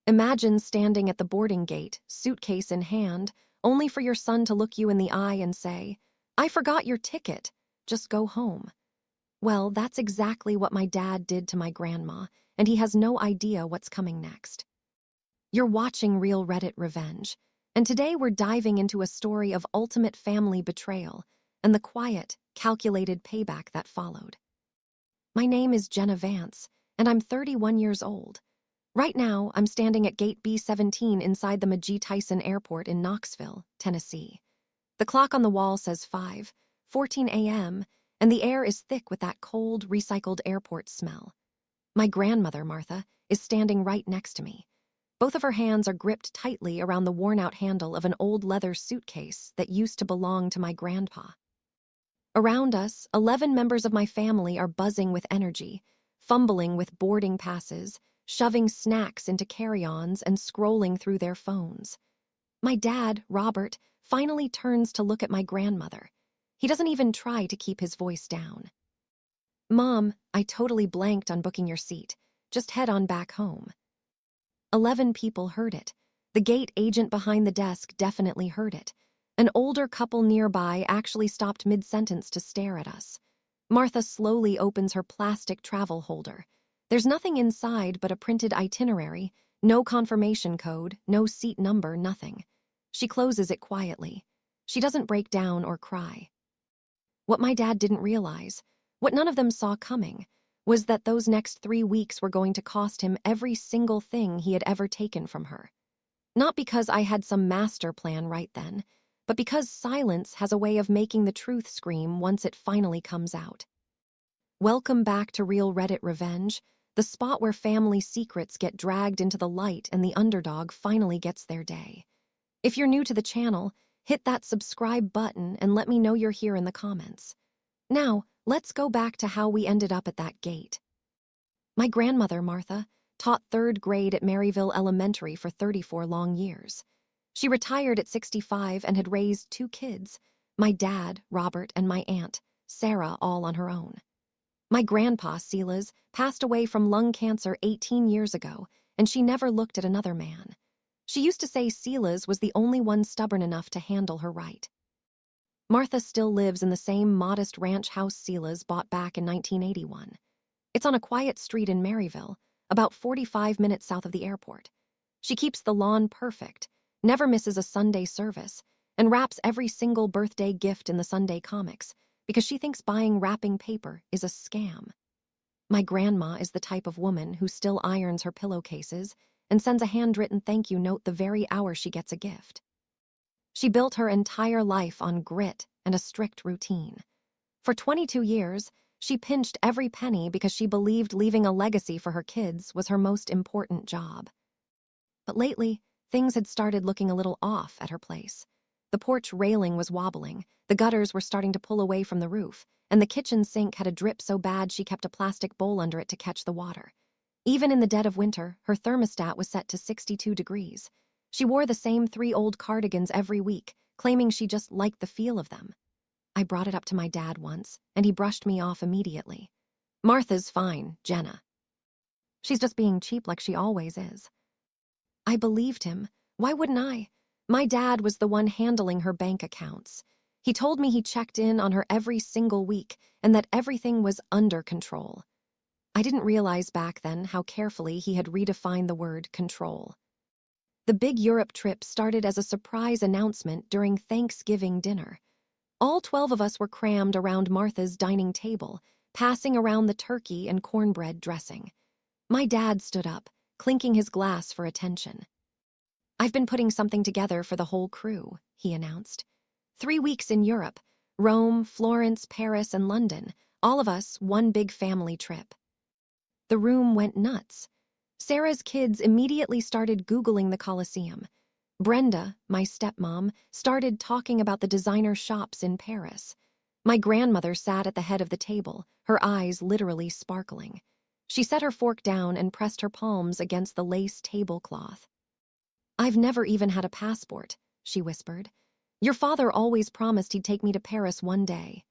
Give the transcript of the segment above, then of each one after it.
Imagine standing at the boarding gate, suitcase in hand, only for your son to look you in the eye and say, "I forgot your ticket. Just go home." Well, that's exactly what my dad did to my grandma, and he has no idea what's coming next. You're watching Real Reddit Revenge, and today we're diving into a story of ultimate family betrayal and the quiet, calculated payback that followed. My name is Jenna Vance, and I'm 31 years old. Right now, I'm standing at Gate B17 inside the Magee Tyson Airport in Knoxville, Tennessee. The clock on the wall says 5:14 a.m., and the air is thick with that cold, recycled airport smell. My grandmother, Martha, is standing right next to me. Both of her hands are gripped tightly around the worn-out handle of an old leather suitcase that used to belong to my grandpa. Around us, 11 members of my family are buzzing with energy, fumbling with boarding passes, shoving snacks into carry-ons, and scrolling through their phones. My dad, Robert, finally turns to look at my grandmother. He doesn't even try to keep his voice down. "Mom, I totally blanked on booking your seat. Just head on back home." 11 people heard it. The gate agent behind the desk definitely heard it. An older couple nearby actually stopped mid-sentence to stare at us. Martha slowly opens her plastic travel holder. There's nothing inside but a printed itinerary, no confirmation code, no seat number, nothing. She closes it quietly. She doesn't break down or cry. What my dad didn't realize, what none of them saw coming, was that those next 3 weeks were going to cost him every single thing he had ever taken from her. Not because I had some master plan right then, but because silence has a way of making the truth scream once it finally comes out. Welcome back to Real Reddit Revenge, the spot where family secrets get dragged into the light and the underdog finally gets their day. If you're new to the channel, hit that subscribe button and let me know you're here in the comments. Now, let's go back to how we ended up at that gate. My grandmother, Martha, taught 3rd grade at Maryville Elementary for 34 long years. She retired at 65 and had raised 2 kids, my dad, Robert, and my aunt, Sarah, all on her own. My grandpa, Silas, passed away from lung cancer 18 years ago, and she never looked at another man. She used to say Silas was the only one stubborn enough to handle her right. Martha still lives in the same modest ranch house Silas bought back in 1981. It's on a quiet street in Maryville, about 45 minutes south of the airport. She keeps the lawn perfect, never misses a Sunday service, and wraps every single birthday gift in the Sunday comics because she thinks buying wrapping paper is a scam. My grandma is the type of woman who still irons her pillowcases and sends a handwritten thank you note the very hour she gets a gift. She built her entire life on grit and a strict routine. For 22 years, she pinched every penny because she believed leaving a legacy for her kids was her most important job. But lately, things had started looking a little off at her place. The porch railing was wobbling, the gutters were starting to pull away from the roof, and the kitchen sink had a drip so bad she kept a plastic bowl under it to catch the water. Even in the dead of winter, her thermostat was set to 62 degrees. She wore the same 3 old cardigans every week, claiming she just liked the feel of them. I brought it up to my dad once, and he brushed me off immediately. "Martha's fine, Jenna. She's just being cheap like she always is." I believed him. Why wouldn't I? My dad was the one handling her bank accounts. He told me he checked in on her every single week and that everything was under control. I didn't realize back then how carefully he had redefined the word control. The big Europe trip started as a surprise announcement during Thanksgiving dinner. All 12 of us were crammed around Martha's dining table, passing around the turkey and cornbread dressing. My dad stood up, clinking his glass for attention. "I've been putting something together for the whole crew," he announced. 3 weeks in Europe, Rome, Florence, Paris, and London, all of us one big family trip. The room went nuts. Sarah's kids immediately started Googling the Colosseum. Brenda, my stepmom, started talking about the designer shops in Paris. My grandmother sat at the head of the table, her eyes literally sparkling. She set her fork down and pressed her palms against the lace tablecloth. "I've never even had a passport," she whispered. "Your father always promised he'd take me to Paris one day."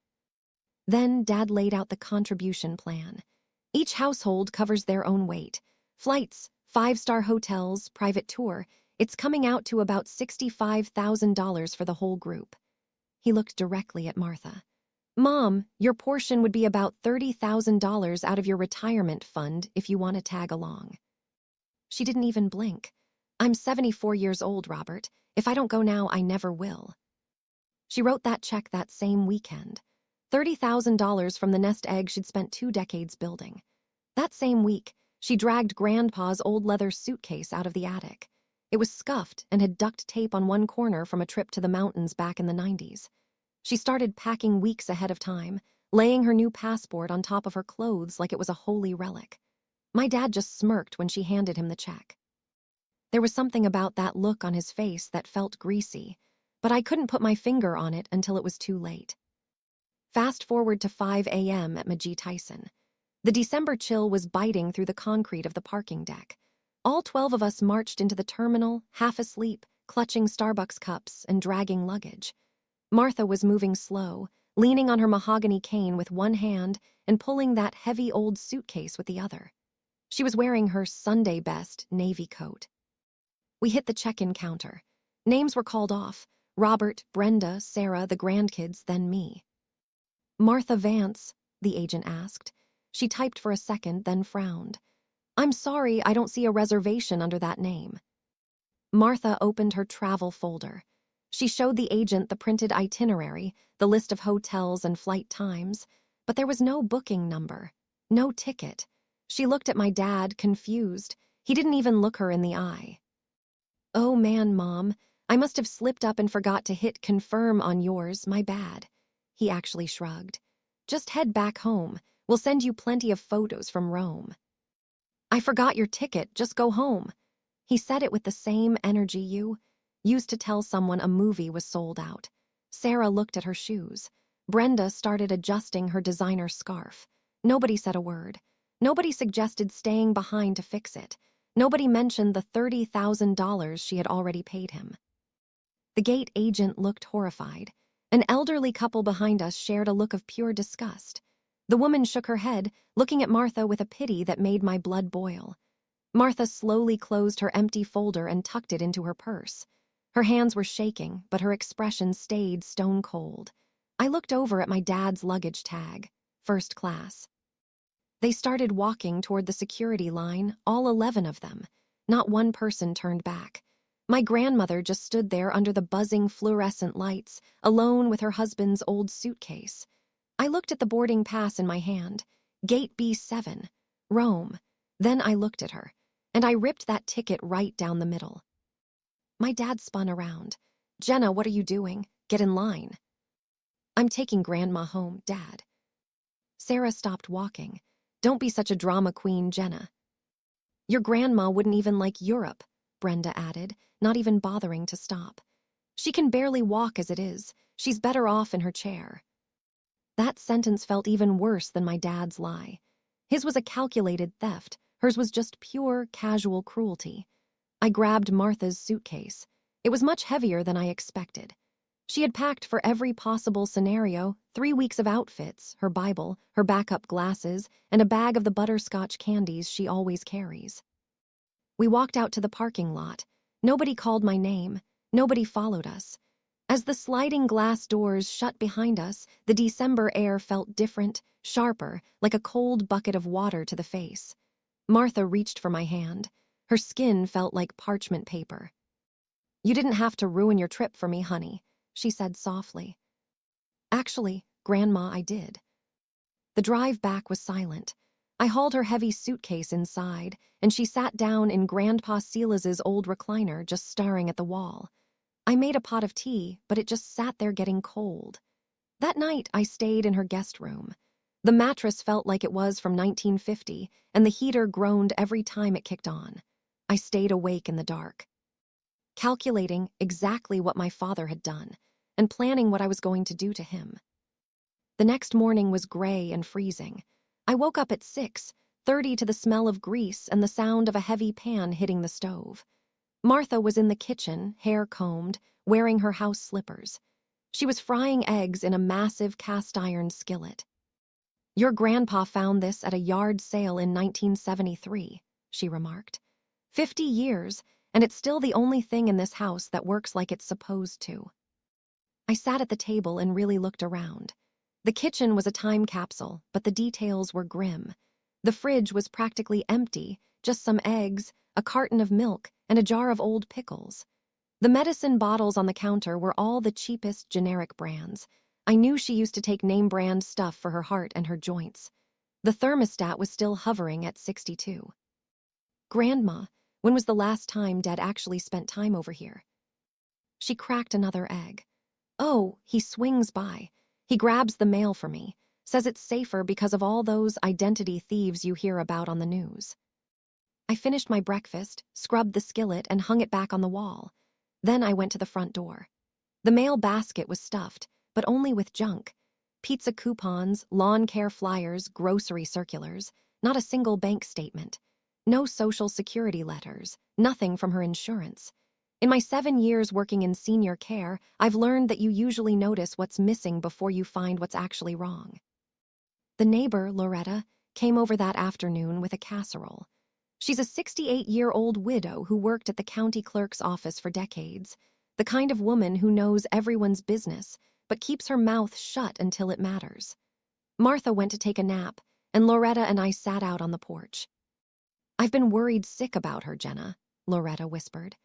Then Dad laid out the contribution plan. Each household covers their own weight: flights, 5-star hotels, private tour. It's coming out to about $65,000 for the whole group. He looked directly at Martha. Mom, your portion would be about $30,000 out of your retirement fund if you want to tag along. She didn't even blink. I'm 74 years old, Robert. If I don't go now, I never will. She wrote that check that same weekend. $30,000 from the nest egg she'd spent 2 decades building. That same week, she dragged Grandpa's old leather suitcase out of the attic. It was scuffed and had duct tape on one corner from a trip to the mountains back in the 90s. She started packing weeks ahead of time, laying her new passport on top of her clothes like it was a holy relic. My dad just smirked when she handed him the check. There was something about that look on his face that felt greasy, but I couldn't put my finger on it until it was too late. Fast forward to 5 a.m. at Magee Tyson. The December chill was biting through the concrete of the parking deck. All 12 of us marched into the terminal, half asleep, clutching Starbucks cups and dragging luggage. Martha was moving slow, leaning on her mahogany cane with one hand and pulling that heavy old suitcase with the other. She was wearing her Sunday best navy coat. We hit the check-in counter. Names were called off. Robert, Brenda, Sarah, the grandkids, then me. Martha Vance, the agent asked. She typed for a second, then frowned. I'm sorry, I don't see a reservation under that name. Martha opened her travel folder. She showed the agent the printed itinerary, the list of hotels and flight times, but there was no booking number, no ticket. She looked at my dad, confused. He didn't even look her in the eye. Oh man, Mom, I must have slipped up and forgot to hit confirm on yours, my bad. He actually shrugged. Just head back home. We'll send you plenty of photos from Rome. I forgot your ticket, just go home. He said it with the same energy you used to tell someone a movie was sold out. Sarah looked at her shoes. Brenda started adjusting her designer scarf. Nobody said a word. Nobody suggested staying behind to fix it. Nobody mentioned the $30,000 she had already paid him. The gate agent looked horrified. An elderly couple behind us shared a look of pure disgust. The woman shook her head, looking at Martha with a pity that made my blood boil. Martha slowly closed her empty folder and tucked it into her purse. Her hands were shaking, but her expression stayed stone cold. I looked over at my dad's luggage tag, first class. They started walking toward the security line, all 11 of them. Not one person turned back. My grandmother just stood there under the buzzing fluorescent lights, alone with her husband's old suitcase. I looked at the boarding pass in my hand. Gate B7, Rome. Then I looked at her, and I ripped that ticket right down the middle. My dad spun around. Jenna, what are you doing? Get in line. I'm taking Grandma home, Dad. Sarah stopped walking. Don't be such a drama queen, Jenna. Your grandma wouldn't even like Europe, Brenda added, not even bothering to stop. She can barely walk as it is. She's better off in her chair. That sentence felt even worse than my dad's lie. His was a calculated theft. Hers was just pure, casual cruelty. I grabbed Martha's suitcase. It was much heavier than I expected. She had packed for every possible scenario, 3 weeks of outfits, her Bible, her backup glasses, and a bag of the butterscotch candies she always carries. We walked out to the parking lot. Nobody called my name. Nobody followed us. As the sliding glass doors shut behind us, the December air felt different, sharper, like a cold bucket of water to the face. Martha reached for my hand. Her skin felt like parchment paper. You didn't have to ruin your trip for me, honey, she said softly. Actually, Grandma, I did. The drive back was silent. I hauled her heavy suitcase inside, and she sat down in Grandpa Silas's old recliner, just staring at the wall. I made a pot of tea, but it just sat there getting cold. That night, I stayed in her guest room. The mattress felt like it was from 1950, and the heater groaned every time it kicked on. I stayed awake in the dark, calculating exactly what my father had done, and planning what I was going to do to him. The next morning was gray and freezing. I woke up at 6:30 to the smell of grease and the sound of a heavy pan hitting the stove. Martha was in the kitchen, hair combed, wearing her house slippers. She was frying eggs in a massive cast-iron skillet. Your grandpa found this at a yard sale in 1973, she remarked. 50 years, and it's still the only thing in this house that works like it's supposed to. I sat at the table and really looked around. The kitchen was a time capsule, but the details were grim. The fridge was practically empty, just some eggs, a carton of milk, and a jar of old pickles. The medicine bottles on the counter were all the cheapest generic brands. I knew she used to take name-brand stuff for her heart and her joints. The thermostat was still hovering at 62. "Grandma, when was the last time Dad actually spent time over here?" She cracked another egg. "Oh, he swings by. He grabs the mail for me, says it's safer because of all those identity thieves you hear about on the news." I finished my breakfast, scrubbed the skillet, and hung it back on the wall. Then I went to the front door. The mail basket was stuffed, but only with junk. Pizza coupons, lawn care flyers, grocery circulars, not a single bank statement. No social security letters, nothing from her insurance. In my 7 years working in senior care, I've learned that you usually notice what's missing before you find what's actually wrong. The neighbor, Loretta, came over that afternoon with a casserole. She's a 68-year-old widow who worked at the county clerk's office for decades, the kind of woman who knows everyone's business, but keeps her mouth shut until it matters. Martha went to take a nap, and Loretta and I sat out on the porch. "I've been worried sick about her, Jenna," Loretta whispered.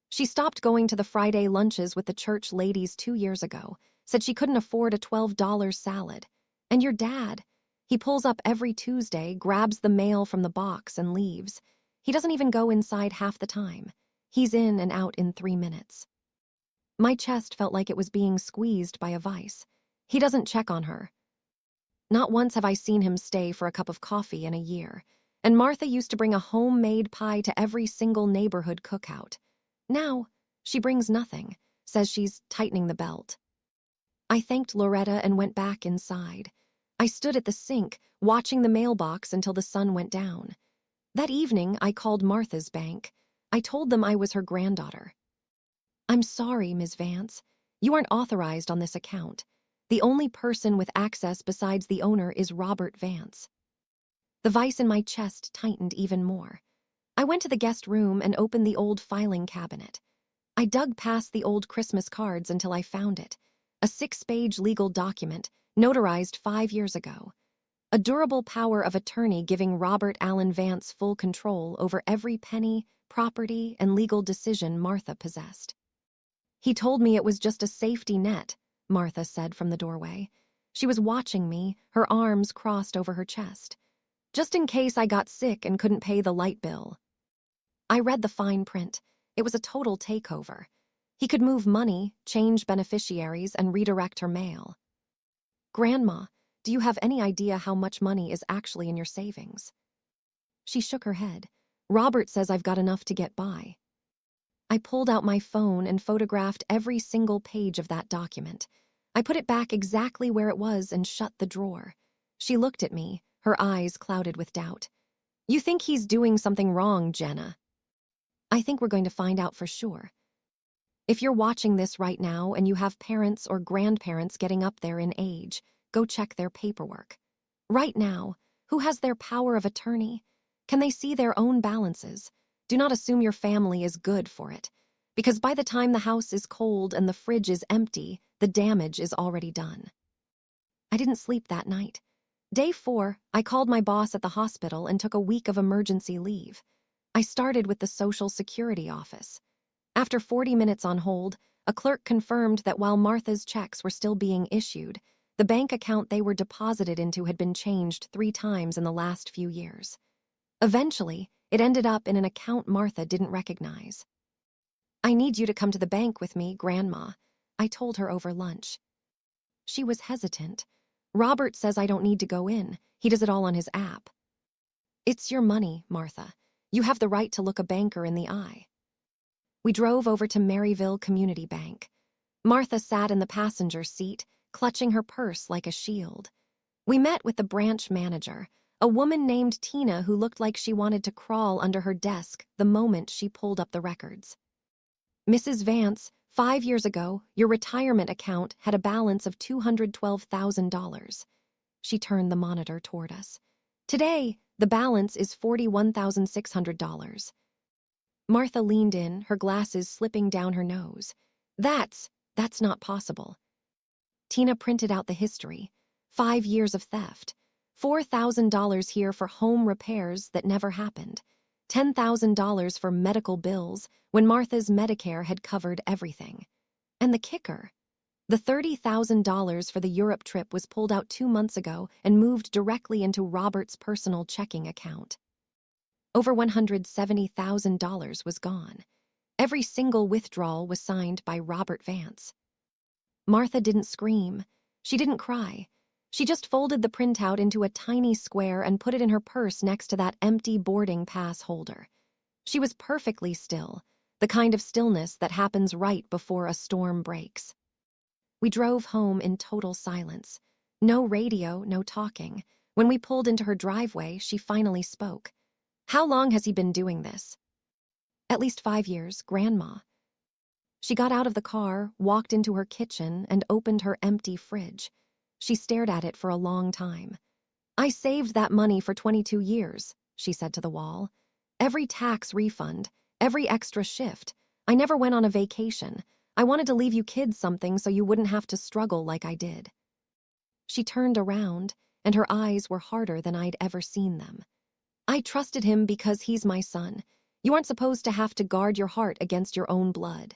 "She stopped going to the Friday lunches with the church ladies 2 years ago, said she couldn't afford a $12 salad. And your dad, he pulls up every Tuesday, grabs the mail from the box, and leaves. He doesn't even go inside half the time. He's in and out in 3 minutes." My chest felt like it was being squeezed by a vice. He doesn't check on her. Not once have I seen him stay for a cup of coffee in a year. And Martha used to bring a homemade pie to every single neighborhood cookout. Now, she brings nothing, says she's tightening the belt. I thanked Loretta and went back inside. I stood at the sink, watching the mailbox until the sun went down. That evening, I called Martha's bank. I told them I was her granddaughter. "I'm sorry, Ms. Vance. You aren't authorized on this account. The only person with access besides the owner is Robert Vance." The vice in my chest tightened even more. I went to the guest room and opened the old filing cabinet. I dug past the old Christmas cards until I found it. A 6-page legal document, notarized 5 years ago. A durable power of attorney giving Robert Allen Vance full control over every penny, property, and legal decision Martha possessed. "He told me it was just a safety net," Martha said from the doorway. She was watching me, her arms crossed over her chest. "Just in case I got sick and couldn't pay the light bill." I read the fine print. It was a total takeover. He could move money, change beneficiaries, and redirect her mail. "Grandma, do you have any idea how much money is actually in your savings?" She shook her head. "Robert says I've got enough to get by." I pulled out my phone and photographed every single page of that document. I put it back exactly where it was and shut the drawer. She looked at me, her eyes clouded with doubt. "You think he's doing something wrong, Jenna?" "I think we're going to find out for sure. If you're watching this right now and you have parents or grandparents getting up there in age, go check their paperwork. Right now, who has their power of attorney? Can they see their own balances? Do not assume your family is good for it, because by the time the house is cold and the fridge is empty, the damage is already done." I didn't sleep that night. Day 4, I called my boss at the hospital and took a week of emergency leave. I started with the Social Security office. After 40 minutes on hold, a clerk confirmed that while Martha's checks were still being issued, the bank account they were deposited into had been changed 3 times in the last few years. Eventually, it ended up in an account Martha didn't recognize. "I need you to come to the bank with me, Grandma," I told her over lunch. She was hesitant. "Robert says I don't need to go in. He does it all on his app." "It's your money, Martha. You have the right to look a banker in the eye." We drove over to Maryville Community Bank. Martha sat in the passenger seat, clutching her purse like a shield. We met with the branch manager, a woman named Tina who looked like she wanted to crawl under her desk the moment she pulled up the records. "Mrs. Vance, 5 years ago, your retirement account had a balance of $212,000. She turned the monitor toward us. "Today, the balance is $41,600. Martha leaned in, her glasses slipping down her nose. That's not possible. Tina printed out the history. 5 years of theft. $4,000 here for home repairs that never happened. $10,000 for medical bills when Martha's Medicare had covered everything. And the kicker. The $30,000 for the Europe trip was pulled out 2 months ago and moved directly into Robert's personal checking account. Over $170,000 was gone. Every single withdrawal was signed by Robert Vance. Martha didn't scream. She didn't cry. She just folded the printout into a tiny square and put it in her purse next to that empty boarding pass holder. She was perfectly still, the kind of stillness that happens right before a storm breaks. We drove home in total silence. No radio, no talking. When we pulled into her driveway, she finally spoke. How long has he been doing this? At least 5 years, Grandma. She got out of the car, walked into her kitchen, and opened her empty fridge. She stared at it for a long time. I saved that money for 22 years, she said to the wall. Every tax refund, every extra shift. I never went on a vacation. I wanted to leave you kids something so you wouldn't have to struggle like I did. She turned around, and her eyes were harder than I'd ever seen them. I trusted him because he's my son. You aren't supposed to have to guard your heart against your own blood.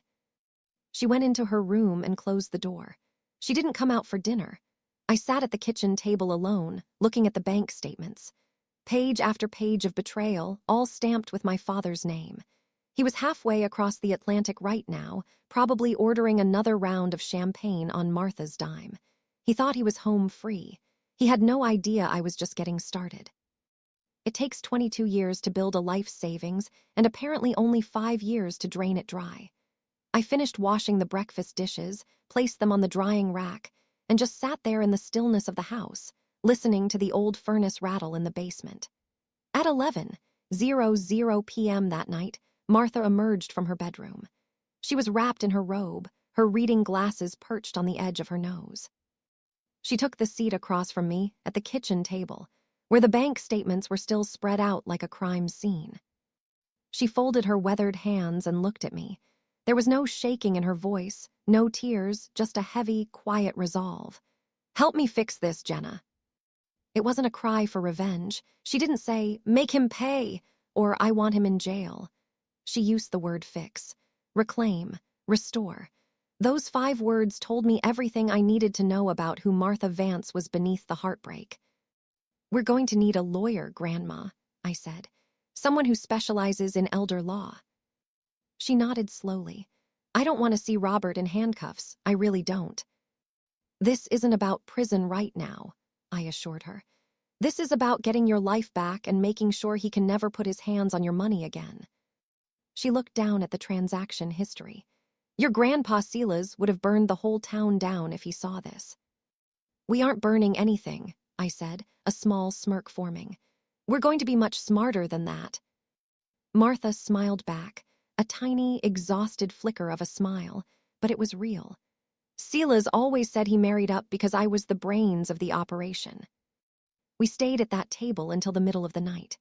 She went into her room and closed the door. She didn't come out for dinner. I sat at the kitchen table alone, looking at the bank statements. Page after page of betrayal, all stamped with my father's name. He was halfway across the Atlantic right now, probably ordering another round of champagne on Martha's dime. He thought he was home free. He had no idea I was just getting started. It takes 22 years to build a life savings and apparently only 5 years to drain it dry. I finished washing the breakfast dishes, placed them on the drying rack, and just sat there in the stillness of the house, listening to the old furnace rattle in the basement. At 11:00 p.m. that night, Martha emerged from her bedroom. She was wrapped in her robe, her reading glasses perched on the edge of her nose. She took the seat across from me at the kitchen table, where the bank statements were still spread out like a crime scene. She folded her weathered hands and looked at me. There was no shaking in her voice, no tears, just a heavy, quiet resolve. Help me fix this, Jenna. It wasn't a cry for revenge. She didn't say, make him pay, or I want him in jail. She used the word fix, reclaim, restore. Those 5 words told me everything I needed to know about who Martha Vance was beneath the heartbreak. We're going to need a lawyer, Grandma, I said. Someone who specializes in elder law. She nodded slowly. I don't want to see Robert in handcuffs. I really don't. This isn't about prison right now, I assured her. This is about getting your life back and making sure he can never put his hands on your money again. She looked down at the transaction history. Your grandpa Silas would have burned the whole town down if he saw this. We aren't burning anything, I said, a small smirk forming. We're going to be much smarter than that. Martha smiled back, a tiny, exhausted flicker of a smile, but it was real. Silas always said he married up because I was the brains of the operation. We stayed at that table until the middle of the night.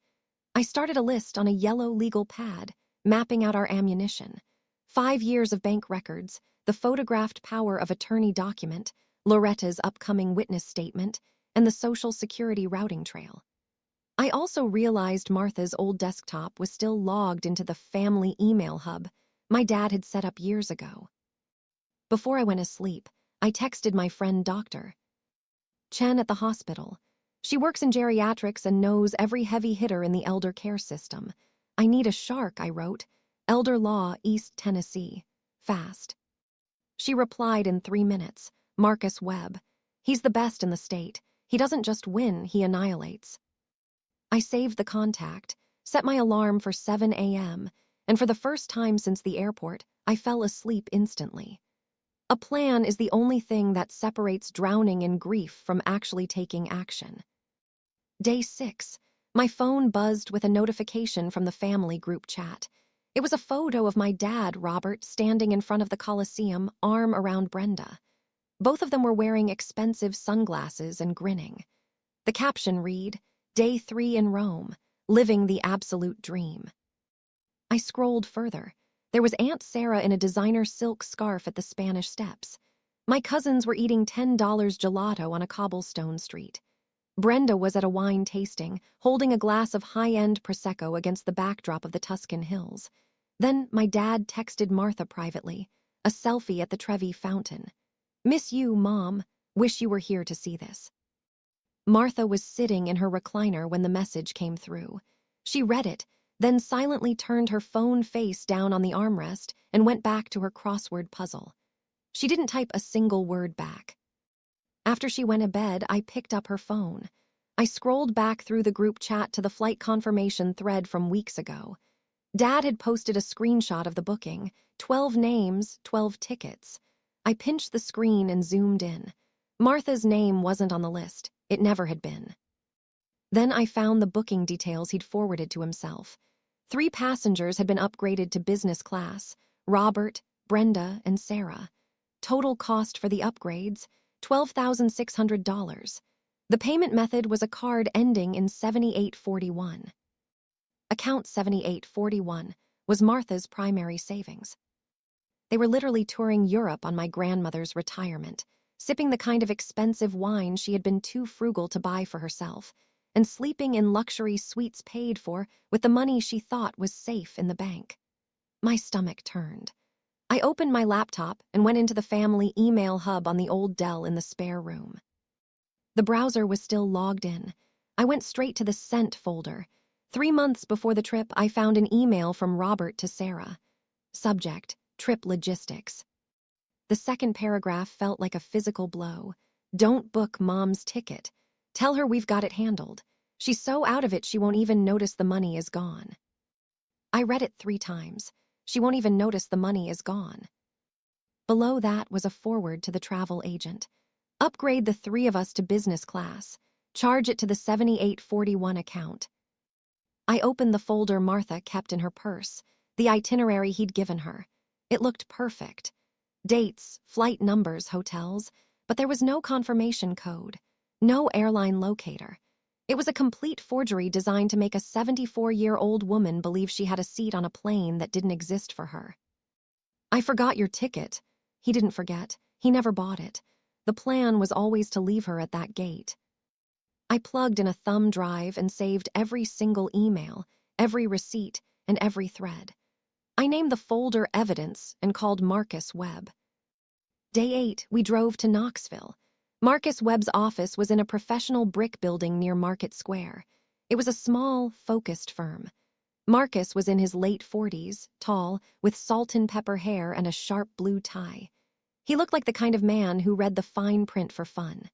I started a list on a yellow legal pad, mapping out our ammunition. 5 years of bank records, the photographed power of attorney document, Loretta's upcoming witness statement, and the Social Security routing trail. I also realized Martha's old desktop was still logged into the family email hub my dad had set up years ago. Before I went asleep, I texted my friend Dr. Chen at the hospital. She works in geriatrics and knows every heavy hitter in the elder care system. I need a shark, I wrote. Elder Law, East Tennessee. Fast. She replied in 3 minutes. Marcus Webb. He's the best in the state. He doesn't just win, he annihilates. I saved the contact, set my alarm for 7 a.m., and for the first time since the airport, I fell asleep instantly. A plan is the only thing that separates drowning in grief from actually taking action. Day 6. My phone buzzed with a notification from the family group chat. It was a photo of my dad, Robert, standing in front of the Coliseum, arm around Brenda. Both of them were wearing expensive sunglasses and grinning. The caption read, Day 3 in Rome, living the absolute dream. I scrolled further. There was Aunt Sarah in a designer silk scarf at the Spanish Steps. My cousins were eating $10 gelato on a cobblestone street. Brenda was at a wine tasting, holding a glass of high-end Prosecco against the backdrop of the Tuscan hills. Then my dad texted Martha privately, a selfie at the Trevi fountain. "Miss you, Mom. Wish you were here to see this." Martha was sitting in her recliner when the message came through. She read it, then silently turned her phone face down on the armrest and went back to her crossword puzzle. She didn't type a single word back. After she went to bed, I picked up her phone. I scrolled back through the group chat to the flight confirmation thread from weeks ago. Dad had posted a screenshot of the booking, 12 names, 12 tickets. I pinched the screen and zoomed in. Martha's name wasn't on the list. It never had been. Then I found the booking details he'd forwarded to himself. 3 passengers had been upgraded to business class: Robert, Brenda, and Sarah. Total cost for the upgrades, $12,600. The payment method was a card ending in 7841. Account 7841 was Martha's primary savings. They were literally touring Europe on my grandmother's retirement, sipping the kind of expensive wine she had been too frugal to buy for herself, and sleeping in luxury suites paid for with the money she thought was safe in the bank. My stomach turned. I opened my laptop and went into the family email hub on the old Dell in the spare room. The browser was still logged in. I went straight to the sent folder. 3 months before the trip, I found an email from Robert to Sarah. Subject: Trip Logistics. The second paragraph felt like a physical blow. "Don't book Mom's ticket. Tell her we've got it handled. She's so out of it she won't even notice the money is gone." I read it 3 times. She won't even notice the money is gone. Below that was a forward to the travel agent. "Upgrade the 3 of us to business class. Charge it to the 7841 account." I opened the folder Martha kept in her purse, the itinerary he'd given her. It looked perfect. Dates, flight numbers, hotels, but there was no confirmation code, no airline locator. It was a complete forgery designed to make a 74-year-old woman believe she had a seat on a plane that didn't exist for her. "I forgot your ticket." He didn't forget. He never bought it. The plan was always to leave her at that gate. I plugged in a thumb drive and saved every single email, every receipt, and every thread. I named the folder Evidence and called Marcus Webb. Day 8, we drove to Knoxville. Marcus Webb's office was in a professional brick building near Market Square. It was a small, focused firm. Marcus was in his late 40s, tall, with salt and pepper hair and a sharp blue tie. He looked like the kind of man who read the fine print for fun.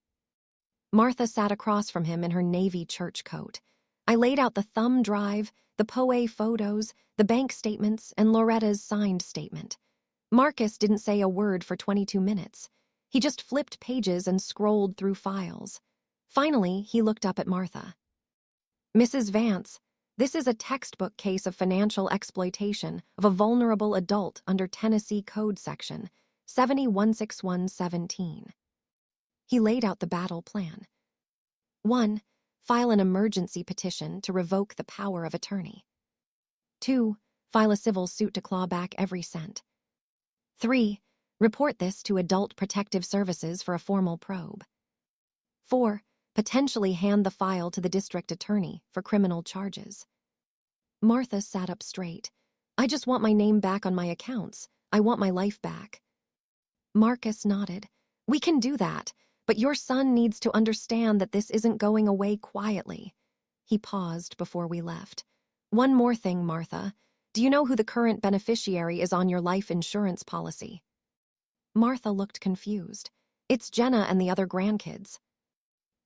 Martha sat across from him in her navy church coat. I laid out the thumb drive, the POA photos, the bank statements, and Loretta's signed statement. Marcus didn't say a word for 22 minutes. He just flipped pages and scrolled through files. Finally, he looked up at Martha. "Mrs. Vance, this is a textbook case of financial exploitation of a vulnerable adult under Tennessee Code Section 716117. He laid out the battle plan. 1. File an emergency petition to revoke the power of attorney. 2. File a civil suit to claw back every cent. 3. Report this to Adult Protective Services for a formal probe. 4. Potentially hand the file to the district attorney for criminal charges." Martha sat up straight. "I just want my name back on my accounts. I want my life back." Marcus nodded. "We can do that, but your son needs to understand that this isn't going away quietly." He paused before we left. "One more thing, Martha. Do you know who the current beneficiary is on your life insurance policy?" Martha looked confused. "It's Jenna and the other grandkids."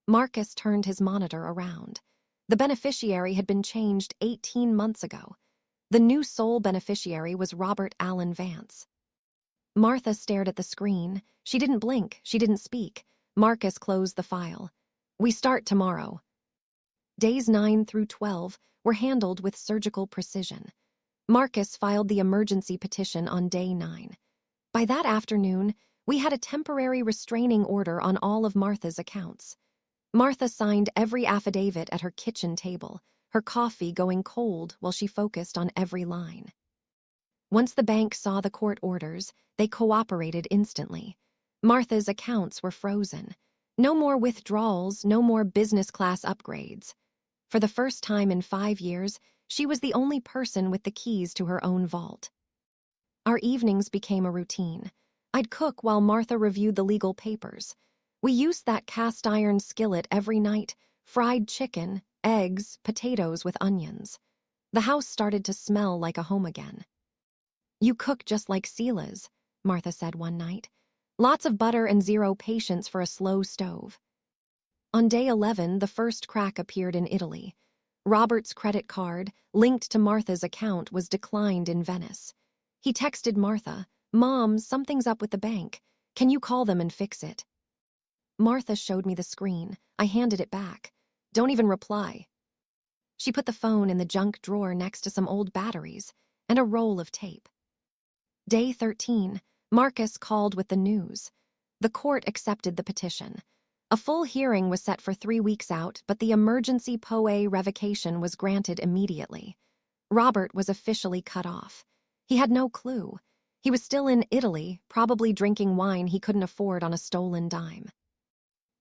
Marcus turned his monitor around. The beneficiary had been changed 18 months ago. The new sole beneficiary was Robert Allen Vance. Martha stared at the screen. She didn't blink. She didn't speak. Marcus closed the file. "We start tomorrow." Days 9 through 12 were handled with surgical precision. Marcus filed the emergency petition on day 9. By that afternoon, we had a temporary restraining order on all of Martha's accounts. Martha signed every affidavit at her kitchen table, her coffee going cold while she focused on every line. Once the bank saw the court orders, they cooperated instantly. Martha's accounts were frozen. No more withdrawals, no more business class upgrades. For the first time in 5 years, she was the only person with the keys to her own vault. Our evenings became a routine. I'd cook while Martha reviewed the legal papers. We used that cast iron skillet every night, fried chicken, eggs, potatoes with onions. The house started to smell like a home again. "You cook just like Sela's," Martha said one night. "Lots of butter and zero patience for a slow stove." On day 11, the first crack appeared in Italy. Robert's credit card, linked to Martha's account, was declined in Venice. He texted Martha, "Mom, something's up with the bank. Can you call them and fix it?" Martha showed me the screen. I handed it back. "Don't even reply." She put the phone in the junk drawer next to some old batteries and a roll of tape. Day 13, Marcus called with the news. The court accepted the petition. A full hearing was set for 3 weeks out, but the emergency POA revocation was granted immediately. Robert was officially cut off. He had no clue. He was still in Italy, probably drinking wine he couldn't afford on a stolen dime.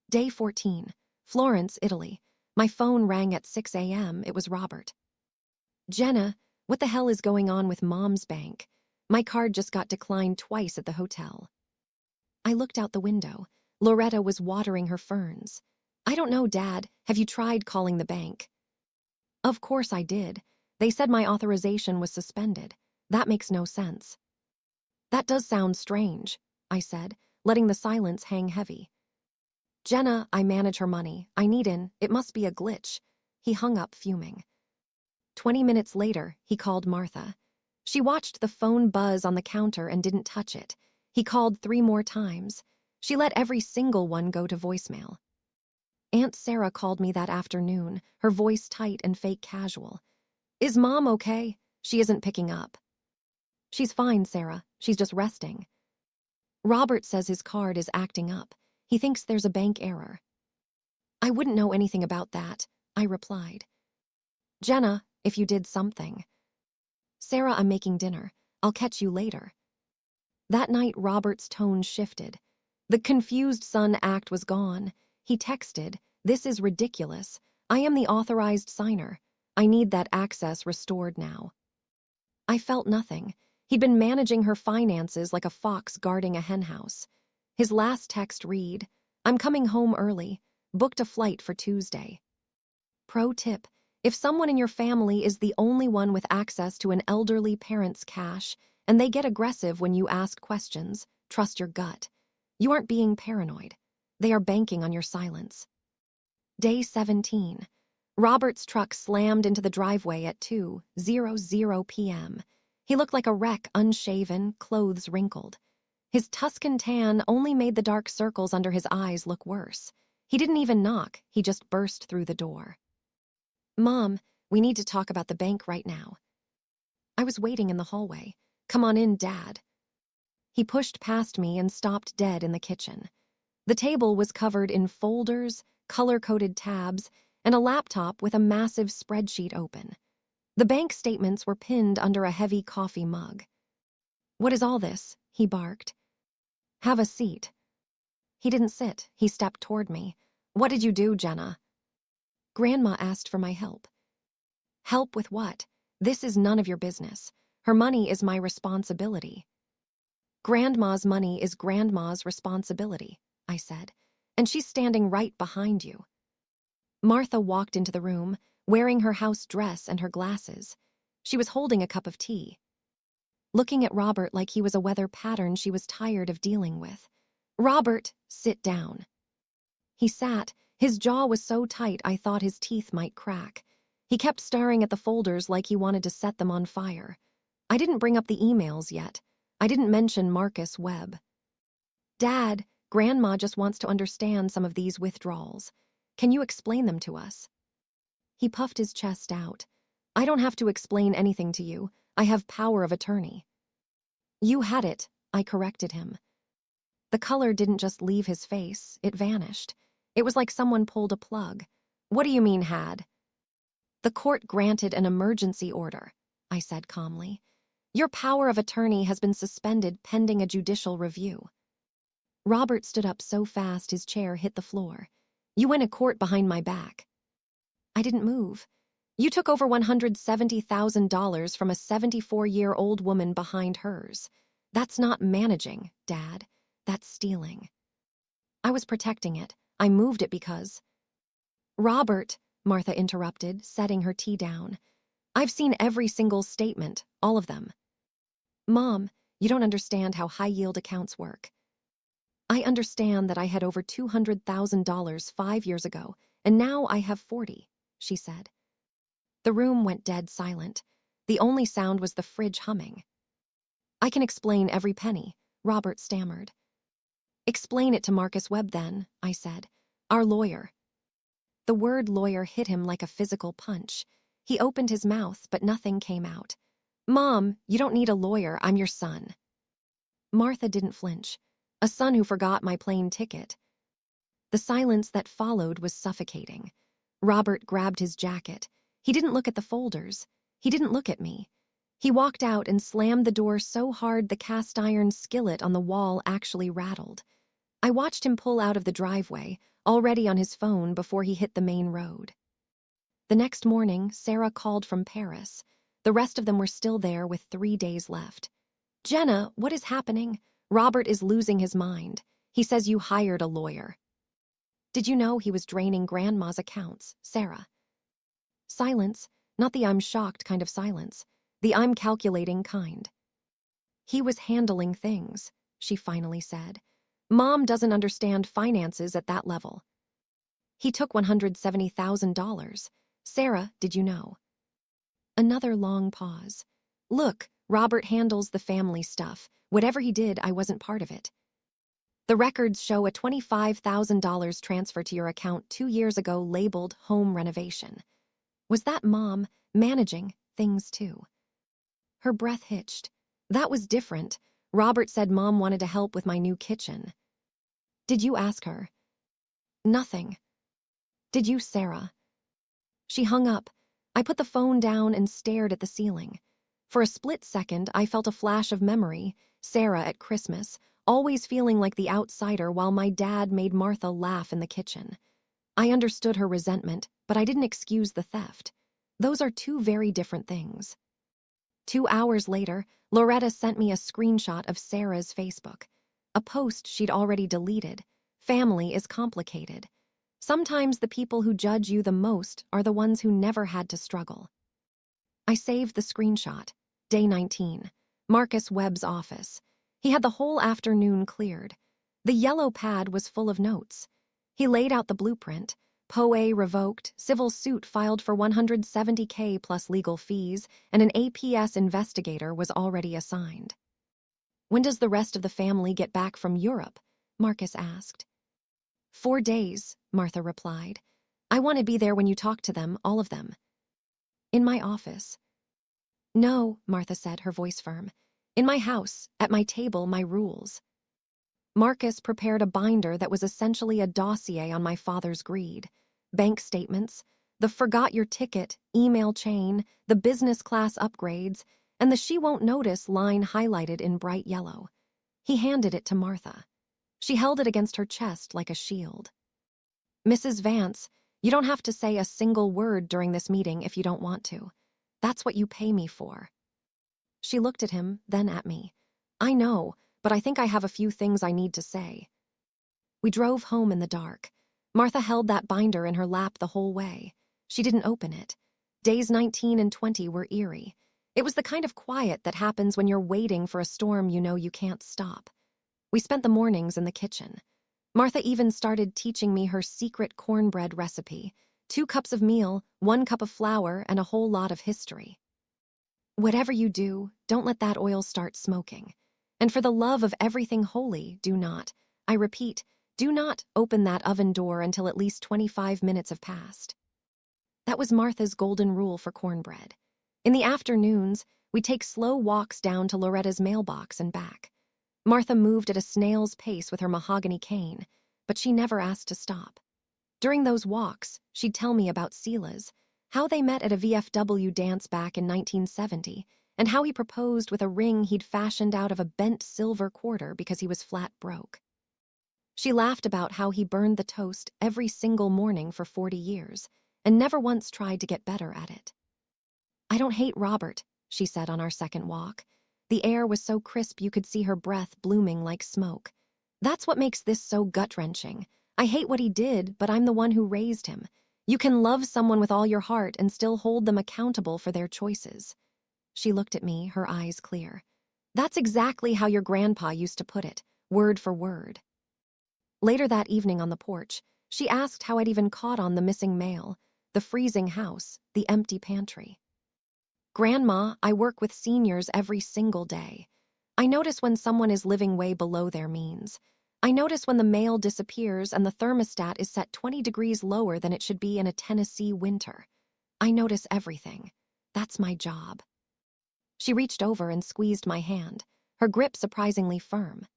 Day 14, Florence, Italy. My phone rang at 6 a.m. It was Robert. "Jenna, what the hell is going on with Mom's bank? My card just got declined twice at the hotel." I looked out the window. Loretta was watering her ferns. "I don't know, Dad. Have you tried calling the bank?" "Of course I did. They said my authorization was suspended. That makes no sense." "That does sound strange," I said, letting the silence hang heavy. "Jenna, I manage her money. I need in. It must be a glitch." He hung up, fuming. 20 minutes later, he called Martha. She watched the phone buzz on the counter and didn't touch it. He called 3 more times. She let every single one go to voicemail. Aunt Sarah called me that afternoon, her voice tight and fake casual. "Is Mom okay?" "She isn't picking up." "She's fine, Sarah. She's just resting." "Robert says his card is acting up. He thinks there's a bank error." "I wouldn't know anything about that," I replied. "Jenna, if you did something." "Sarah, I'm making dinner. I'll catch you later." That night, Robert's tone shifted. The confused son act was gone. He texted, "This is ridiculous. I am the authorized signer. I need that access restored now." I felt nothing. He'd been managing her finances like a fox guarding a henhouse. His last text read, "I'm coming home early. Booked a flight for Tuesday." Pro tip: if someone in your family is the only one with access to an elderly parent's cash and they get aggressive when you ask questions, trust your gut. You aren't being paranoid. They are banking on your silence. Day 17. Robert's truck slammed into the driveway at 2:00 p.m. He looked like a wreck, unshaven, clothes wrinkled. His Tuscan tan only made the dark circles under his eyes look worse. He didn't even knock, he just burst through the door. "Mom, we need to talk about the bank right now." I was waiting in the hallway. "Come on in, Dad." He pushed past me and stopped dead in the kitchen. The table was covered in folders, color-coded tabs, and a laptop with a massive spreadsheet open. The bank statements were pinned under a heavy coffee mug. "What is all this?" he barked. "Have a seat." He didn't sit. He stepped toward me. "What did you do, Jenna?" "Grandma asked for my help." "Help with what? This is none of your business. Her money is my responsibility." "Grandma's money is Grandma's responsibility," I said, "and she's standing right behind you." Martha walked into the room, wearing her house dress and her glasses. She was holding a cup of tea. Looking at Robert like he was a weather pattern she was tired of dealing with. "Robert, sit down." He sat. His jaw was so tight I thought his teeth might crack. He kept staring at the folders like he wanted to set them on fire. I didn't bring up the emails yet. I didn't mention Marcus Webb. "Dad, Grandma just wants to understand some of these withdrawals. Can you explain them to us?" He puffed his chest out. "I don't have to explain anything to you. I have power of attorney." "You had it," I corrected him. The color didn't just leave his face, it vanished. It was like someone pulled a plug. "What do you mean had?" "The court granted an emergency order," I said calmly. Your power of attorney has been suspended pending a judicial review. Robert stood up so fast his chair hit the floor. You went to court behind my back. I didn't move. You took over $170,000 from a 74-year-old woman behind hers. That's not managing, Dad. That's stealing. I was protecting it. I moved it because… Robert, Martha interrupted, setting her tea down. I've seen every single statement, all of them. Mom, you don't understand how high-yield accounts work. I understand that I had over $200,000 5 years ago, and now I have 40, she said. The room went dead silent. The only sound was the fridge humming. I can explain every penny, Robert stammered. Explain it to Marcus Webb then, I said. Our lawyer. The word lawyer hit him like a physical punch. He opened his mouth, but nothing came out. Mom, you don't need a lawyer, I'm your son. Martha didn't flinch. A son who forgot my plane ticket. The silence that followed was suffocating. Robert grabbed his jacket. He didn't look at the folders. He didn't look at me. He walked out and slammed the door so hard the cast-iron skillet on the wall actually rattled. I watched him pull out of the driveway, already on his phone before he hit the main road. The next morning, Sarah called from Paris. The rest of them were still there with 3 days left. Jenna, what is happening? Robert is losing his mind. He says you hired a lawyer. Did you know he was draining Grandma's accounts, Sarah? Silence, not the I'm shocked kind of silence, the I'm calculating kind. He was handling things, she finally said. Mom doesn't understand finances at that level. He took $170,000. Sarah, did you know? Another long pause. Look, Robert handles the family stuff. Whatever he did, I wasn't part of it. The records show a $25,000 transfer to your account 2 years ago labeled home renovation. Was that Mom managing things too? Her breath hitched. That was different. Robert said Mom wanted to help with my new kitchen. Did you ask her? Nothing. Did you, Sarah? She hung up. I put the phone down and stared at the ceiling. For a split second, I felt a flash of memory, Sarah at Christmas, always feeling like the outsider while my dad made Martha laugh in the kitchen. I understood her resentment, but I didn't excuse the theft. Those are two very different things. 2 hours later, Loretta sent me a screenshot of Sarah's Facebook. A post she'd already deleted. Family is complicated. Sometimes the people who judge you the most are the ones who never had to struggle. I saved the screenshot. Day 19. Marcus Webb's office. He had the whole afternoon cleared. The yellow pad was full of notes. He laid out the blueprint. POA revoked, civil suit filed for $170K plus legal fees, and an APS investigator was already assigned. When does the rest of the family get back from Europe? Marcus asked. 4 days, Martha replied. I want to be there when you talk to them, all of them. In my office. No, Martha said, her voice firm. In my house, at my table, my rules. Marcus prepared a binder that was essentially a dossier on my father's greed. Bank statements, the forgot your ticket email chain, the business class upgrades, and the she won't notice line highlighted in bright yellow. He handed it to Martha. She held it against her chest like a shield. Mrs. Vance, you don't have to say a single word during this meeting if you don't want to. That's what you pay me for. She looked at him, then at me. I know, but I think I have a few things I need to say. We drove home in the dark. Martha held that binder in her lap the whole way. She didn't open it. Days 19 and 20 were eerie. It was the kind of quiet that happens when you're waiting for a storm you know you can't stop. We spent the mornings in the kitchen. Martha even started teaching me her secret cornbread recipe. 2 cups of meal, 1 cup of flour, and a whole lot of history. Whatever you do, don't let that oil start smoking. And for the love of everything holy, do not, I repeat, do not open that oven door until at least 25 minutes have passed. That was Martha's golden rule for cornbread. In the afternoons, we'd take slow walks down to Loretta's mailbox and back. Martha moved at a snail's pace with her mahogany cane, but she never asked to stop. During those walks, she'd tell me about Sela's, how they met at a VFW dance back in 1970, and how he proposed with a ring he'd fashioned out of a bent silver quarter because he was flat broke. She laughed about how he burned the toast every single morning for 40 years and never once tried to get better at it. "I don't hate Robert," she said on our second walk. The air was so crisp you could see her breath blooming like smoke. "That's what makes this so gut-wrenching. I hate what he did, but I'm the one who raised him. You can love someone with all your heart and still hold them accountable for their choices." She looked at me, her eyes clear. "That's exactly how your grandpa used to put it, word for word." Later that evening on the porch, she asked how I'd even caught on the missing mail, the freezing house, the empty pantry. "Grandma, I work with seniors every single day. I notice when someone is living way below their means. I notice when the mail disappears and the thermostat is set 20 degrees lower than it should be in a Tennessee winter. I notice everything. That's my job." She reached over and squeezed my hand, her grip surprisingly firm.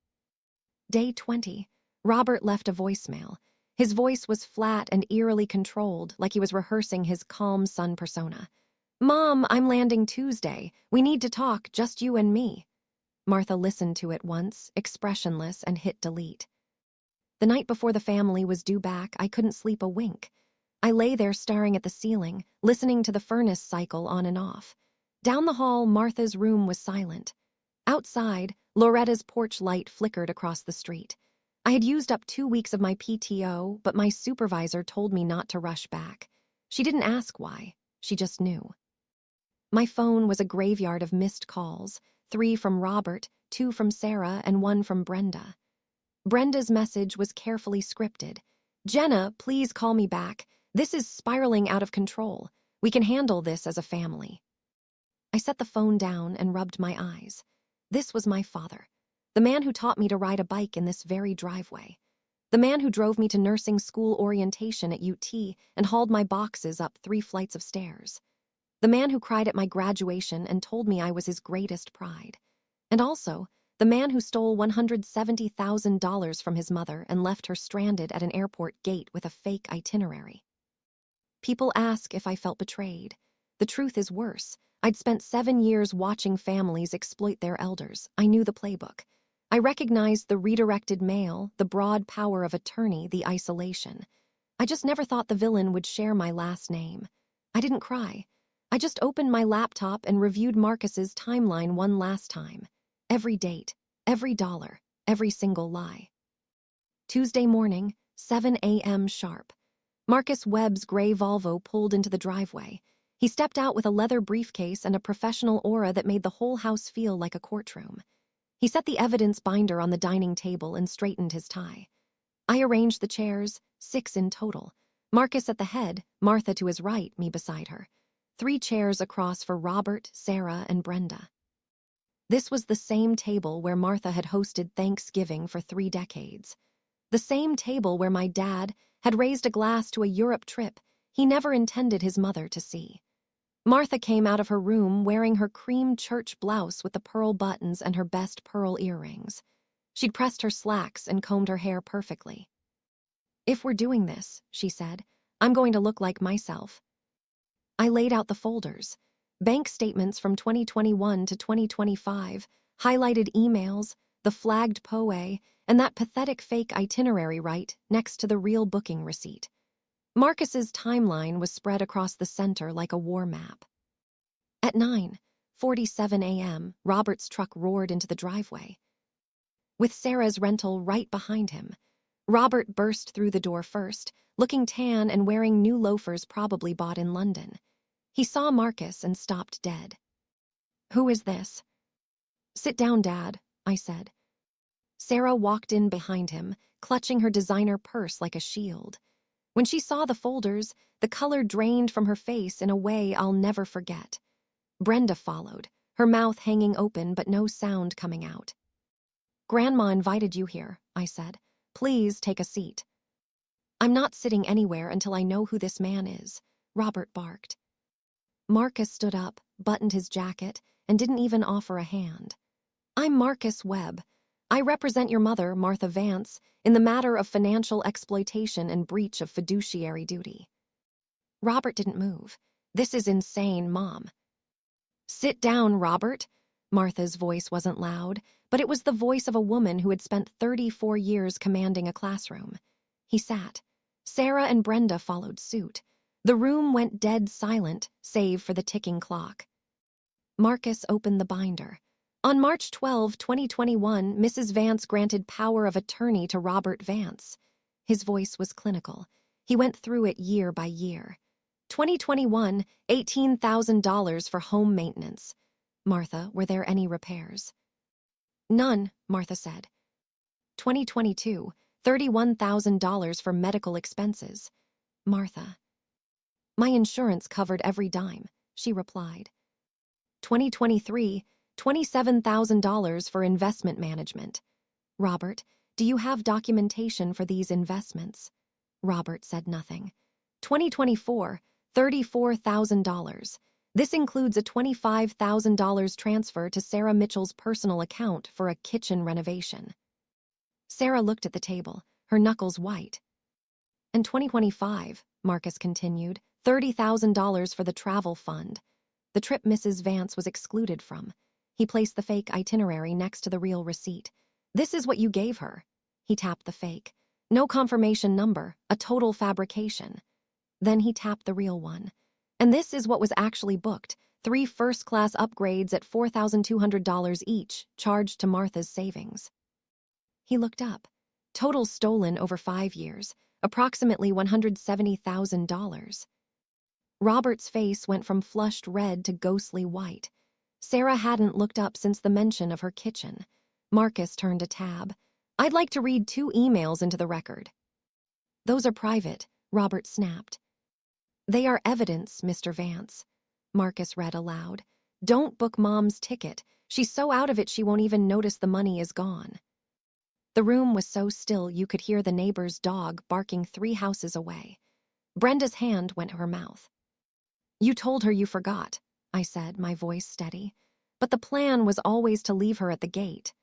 Day 20. Robert left a voicemail. His voice was flat and eerily controlled, like he was rehearsing his calm son persona. "Mom, I'm landing Tuesday. We need to talk, just you and me." Martha listened to it once, expressionless, and hit delete. The night before the family was due back, I couldn't sleep a wink. I lay there staring at the ceiling, listening to the furnace cycle on and off. Down the hall, Martha's room was silent. Outside, Loretta's porch light flickered across the street. I had used up 2 weeks of my PTO, but my supervisor told me not to rush back. She didn't ask why. She just knew. My phone was a graveyard of missed calls, 3 from Robert, 2 from Sarah, and 1 from Brenda. Brenda's message was carefully scripted. "Jenna, please call me back. This is spiraling out of control. We can handle this as a family." I set the phone down and rubbed my eyes. This was my father, the man who taught me to ride a bike in this very driveway, the man who drove me to nursing school orientation at UT and hauled my boxes up 3 flights of stairs, the man who cried at my graduation and told me I was his greatest pride, and also the man who stole $170,000 from his mother and left her stranded at an airport gate with a fake itinerary. People ask if I felt betrayed. The truth is worse. I'd spent 7 years watching families exploit their elders. I knew the playbook. I recognized the redirected mail, the broad power of attorney, the isolation. I just never thought the villain would share my last name. I didn't cry. I just opened my laptop and reviewed Marcus's timeline one last time. Every date, every dollar, every single lie. Tuesday morning, 7 a.m. sharp. Marcus Webb's gray Volvo pulled into the driveway. He stepped out with a leather briefcase and a professional aura that made the whole house feel like a courtroom. He set the evidence binder on the dining table and straightened his tie. I arranged the chairs, 6 in total. Marcus at the head, Martha to his right, me beside her. 3 chairs across for Robert, Sarah, and Brenda. This was the same table where Martha had hosted Thanksgiving for 3 decades. The same table where my dad had raised a glass to a Europe trip he never intended his mother to see. Martha came out of her room wearing her cream church blouse with the pearl buttons and her best pearl earrings. She'd pressed her slacks and combed her hair perfectly. "If we're doing this," she said, "I'm going to look like myself." I laid out the folders. Bank statements from 2021 to 2025, highlighted emails, the flagged POA, and that pathetic fake itinerary right next to the real booking receipt. Marcus's timeline was spread across the center like a war map. At 9:47 a.m., Robert's truck roared into the driveway, with Sarah's rental right behind him. Robert burst through the door first, looking tan and wearing new loafers probably bought in London. He saw Marcus and stopped dead. "Who is this?" "Sit down, Dad," I said. Sarah walked in behind him, clutching her designer purse like a shield. When she saw the folders, the color drained from her face in a way I'll never forget. Brenda followed, her mouth hanging open but no sound coming out. "Grandma invited you here," I said. "Please take a seat." "I'm not sitting anywhere until I know who this man is," Robert barked. Marcus stood up, buttoned his jacket, and didn't even offer a hand. "I'm Marcus Webb. I represent your mother, Martha Vance, in the matter of financial exploitation and breach of fiduciary duty." Robert didn't move. "This is insane, Mom." Sit down, Robert. Martha's voice wasn't loud, but it was the voice of a woman who had spent 34 years commanding a classroom. He sat. Sarah and Brenda followed suit. The room went dead silent, save for the ticking clock. Marcus opened the binder. On March 12, 2021, Mrs. Vance granted power of attorney to Robert Vance. His voice was clinical. He went through it year by year. 2021, $18,000 for home maintenance. Martha, were there any repairs? None, Martha said. 2022, $31,000 for medical expenses. Martha. My insurance covered every dime, she replied. 2023, $27,000 for investment management. Robert, do you have documentation for these investments? Robert said nothing. 2024, $34,000. This includes a $25,000 transfer to Sarah Mitchell's personal account for a kitchen renovation. Sarah looked at the table, her knuckles white. And 2025, Marcus continued, $30,000 for the travel fund. The trip Mrs. Vance was excluded from. He placed the fake itinerary next to the real receipt. This is what you gave her. He tapped the fake. No confirmation number, a total fabrication. Then he tapped the real one. And this is what was actually booked, 3 first-class upgrades at $4,200 each, charged to Martha's savings. He looked up. Total stolen over 5 years, approximately $170,000. Robert's face went from flushed red to ghostly white. Sarah hadn't looked up since the mention of her kitchen. Marcus turned a tab. I'd like to read 2 emails into the record. Those are private, Robert snapped. They are evidence, Mr. Vance. Marcus read aloud. Don't book Mom's ticket. She's so out of it she won't even notice the money is gone. The room was so still you could hear the neighbor's dog barking 3 houses away. Brenda's hand went to her mouth. You told her you forgot, I said, my voice steady. But the plan was always to leave her at the gate.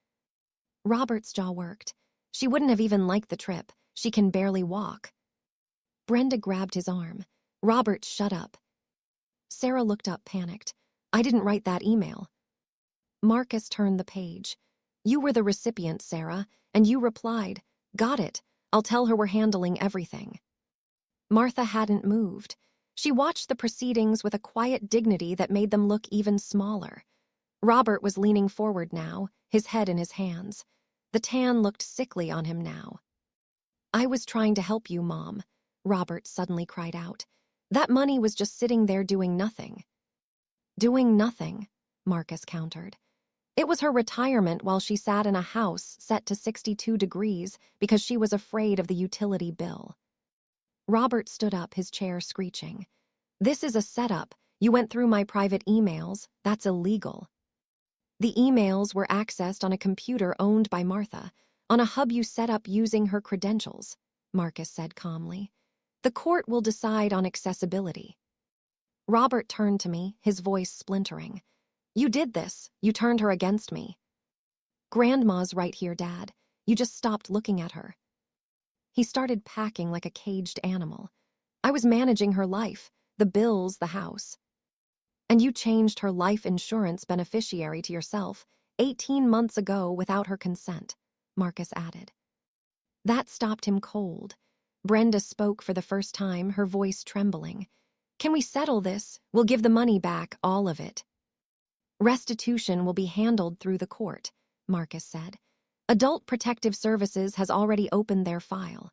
Robert's jaw worked. She wouldn't have even liked the trip. She can barely walk. Brenda grabbed his arm. Robert, shut up. Sarah looked up, panicked. I didn't write that email. Marcus turned the page. You were the recipient, Sarah, and you replied, got it. I'll tell her we're handling everything. Martha hadn't moved. She watched the proceedings with a quiet dignity that made them look even smaller. Robert was leaning forward now, his head in his hands. The tan looked sickly on him now. I was trying to help you, Mom, Robert suddenly cried out. That money was just sitting there doing nothing. Doing nothing, Marcus countered. It was her retirement while she sat in a house set to 62 degrees because she was afraid of the utility bill. Robert stood up, his chair screeching. This is a setup. You went through my private emails. That's illegal. The emails were accessed on a computer owned by Martha, on a hub you set up using her credentials, Marcus said calmly. The court will decide on accessibility. Robert turned to me, his voice splintering. You did this. You turned her against me. Grandma's right here, Dad. You just stopped looking at her. He started packing like a caged animal. I was managing her life, the bills, the house. And you changed her life insurance beneficiary to yourself 18 months ago without her consent, Marcus added. That stopped him cold. Brenda spoke for the first time, her voice trembling. Can we settle this? We'll give the money back, all of it. Restitution will be handled through the court, Marcus said. Adult Protective Services has already opened their file.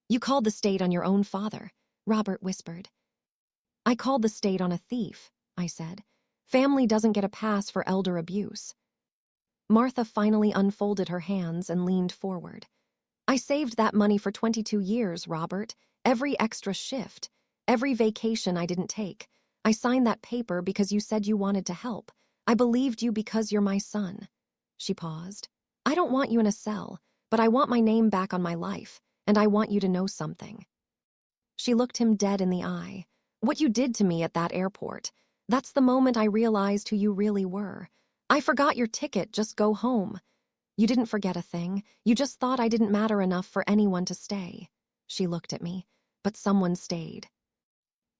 You called the state on your own father, Robert whispered. I called the state on a thief, I said. Family doesn't get a pass for elder abuse. Martha finally unfolded her hands and leaned forward. I saved that money for 22 years, Robert. Every extra shift, every vacation I didn't take. I signed that paper because you said you wanted to help. I believed you because you're my son. She paused. I don't want you in a cell, but I want my name back on my life, and I want you to know something. She looked him dead in the eye. What you did to me at that airport, that's the moment I realized who you really were. I forgot your ticket, just go home. You didn't forget a thing. You just thought I didn't matter enough for anyone to stay. She looked at me, but someone stayed.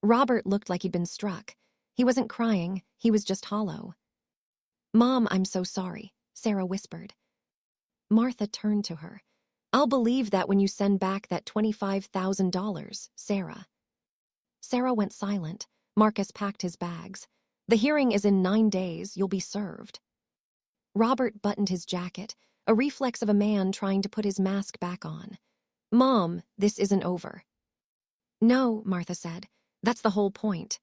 Robert looked like he'd been struck. He wasn't crying, he was just hollow. "Mom, I'm so sorry," Sarah whispered. Martha turned to her. "I'll believe that when you send back that $25,000, Sarah." Sarah went silent. Marcus packed his bags. "The hearing is in 9 days, you'll be served." Robert buttoned his jacket, a reflex of a man trying to put his mask back on. "Mom, this isn't over." "No," Martha said. "That's the whole point."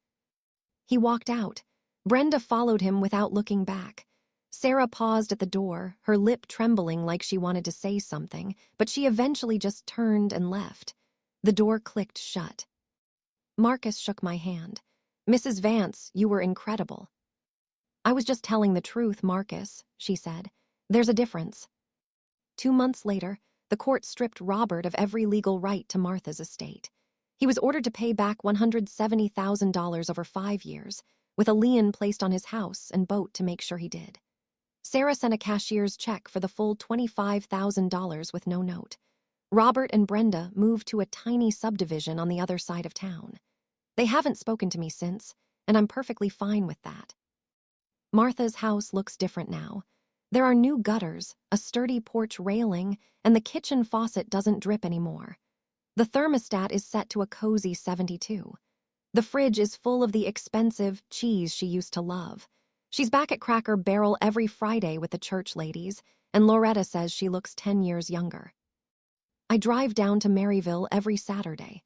He walked out. Brenda followed him without looking back. Sarah paused at the door, her lip trembling like she wanted to say something, but she eventually just turned and left. The door clicked shut. Marcus shook my hand. "Mrs. Vance, you were incredible." "I was just telling the truth, Marcus," she said. "There's a difference." 2 months later, the court stripped Robert of every legal right to Martha's estate. He was ordered to pay back $170,000 over 5 years, with a lien placed on his house and boat to make sure he did. Sarah sent a cashier's check for the full $25,000 with no note. Robert and Brenda moved to a tiny subdivision on the other side of town. They haven't spoken to me since, and I'm perfectly fine with that. Martha's house looks different now. There are new gutters, a sturdy porch railing, and the kitchen faucet doesn't drip anymore. The thermostat is set to a cozy 72. The fridge is full of the expensive cheese she used to love. She's back at Cracker Barrel every Friday with the church ladies, and Loretta says she looks 10 years younger. I drive down to Maryville every Saturday.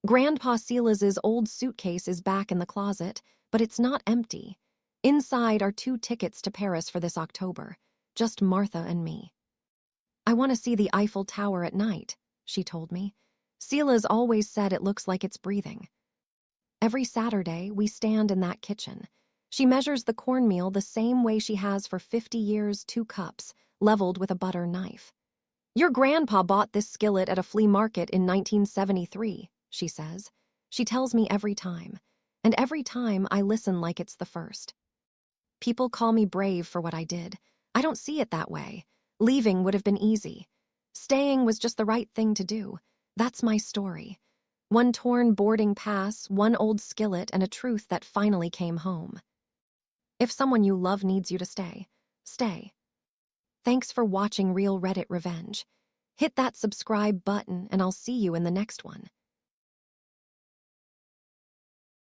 Grandpa Silas's old suitcase is back in the closet, but it's not empty. Inside are 2 tickets to Paris for this October, just Martha and me. "I want to see the Eiffel Tower at night," she told me. "Silas always said it looks like it's breathing." Every Saturday, we stand in that kitchen. She measures the cornmeal the same way she has for 50 years, 2 cups, leveled with a butter knife. "Your grandpa bought this skillet at a flea market in 1973, she says. She tells me every time, and every time I listen like it's the first. People call me brave for what I did. I don't see it that way. Leaving would have been easy. Staying was just the right thing to do. That's my story. One torn boarding pass, one old skillet, and a truth that finally came home. If someone you love needs you to stay, stay. Thanks for watching Real Reddit Revenge. Hit that subscribe button and I'll see you in the next one.